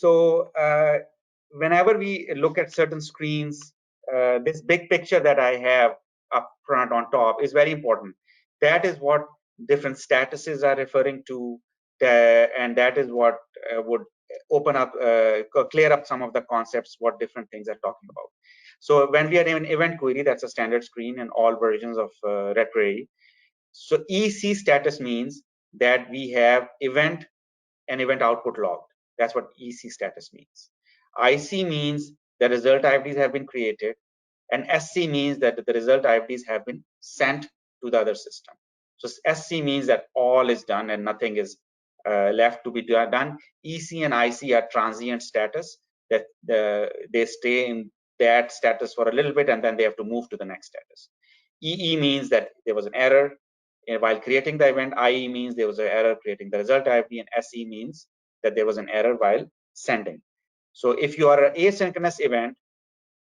So whenever we look at certain screens, this big picture that I have up front on top is very important. That is what different statuses are referring to, and that is what would open up, clear up some of the concepts, what different things are talking about. So when we are in an event query, that's a standard screen in all versions of Red Query. So EC status means that we have event and event output logged. That's what EC status means. IC means the result IFDs have been created, and SC means that the result IFDs have been sent to the other system. So SC means that all is done and nothing is left to be done. EC and IC are transient status, that they stay in that status for a little bit and then they have to move to the next status. EE means that there was an error while creating the event. IE means there was an error creating the result IFD, and SE means that there was an error while sending. So if you are an asynchronous event,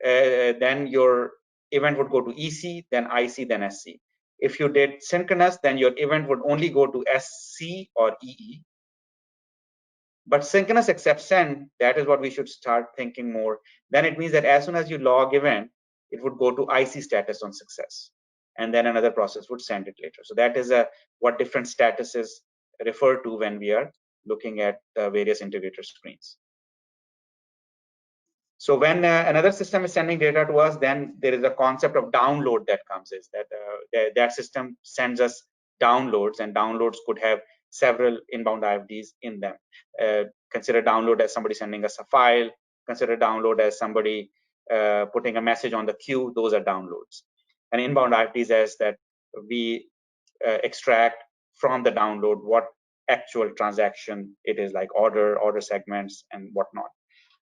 then your event would go to EC, then IC, then SC. If you did synchronous, then your event would only go to SC or EE. But synchronous except send, that is what we should start thinking more. Then it means that as soon as you log event, it would go to IC status on success, and then another process would send it later. So that is what different statuses refer to when we are looking at various integrator screens. So when another system is sending data to us, then there is a concept of download that comes, is that that system sends us downloads, and downloads could have several inbound IFDs in them. Consider download as somebody sending us a file. Consider download as somebody putting a message on the queue. Those are downloads. And inbound IFDs as that we extract from the download what actual transaction it is, like order segments, and whatnot.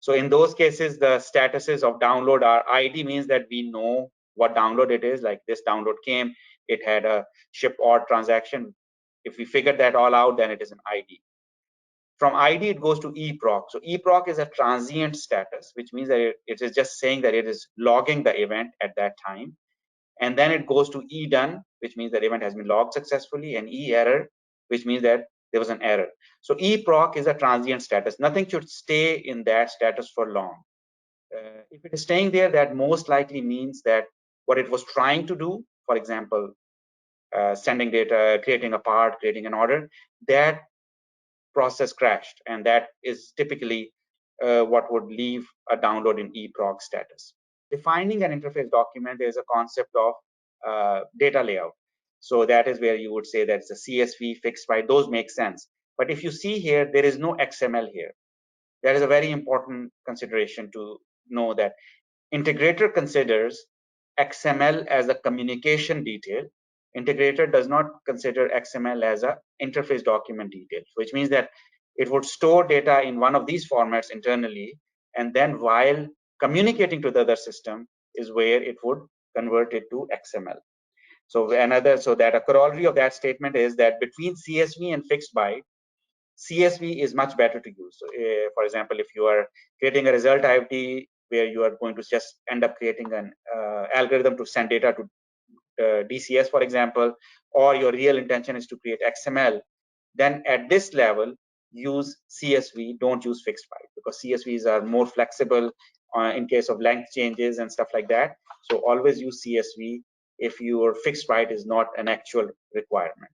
So in those cases, the statuses of download are ID means that we know what download it is, like this download came, it had a ship or transaction. If we figure that all out, then it is an ID. From ID, it goes to eproc. So eproc is a transient status, which means that it is just saying that it is logging the event at that time. And then it goes to edone, which means that event has been logged successfully, and error, which means that there was an error. So eproc is a transient status. Nothing should stay in that status for long. If it is staying there, that most likely means that what it was trying to do, for example, sending data, creating a part, creating an order, that process crashed, and that is typically what would leave a download in eproc status. Defining an interface document is a concept of data layout. So that is where you would say that it's a CSV, fixed byte, those make sense. But if you see here, there is no XML here. That is a very important consideration to know, that Integrator considers XML as a communication detail. Integrator does not consider XML as an interface document detail, which means that it would store data in one of these formats internally, and then while communicating to the other system is where it would convert it to XML. So that a corollary of that statement is that between CSV and fixed byte, CSV is much better to use. So, for example, if you are creating a result IFD where you are going to just end up creating an algorithm to send data to DCS, for example, or your real intention is to create XML, then at this level, use CSV, don't use fixed byte, because CSVs are more flexible in case of length changes and stuff like that. So always use CSV if your fixed byte is not an actual requirement.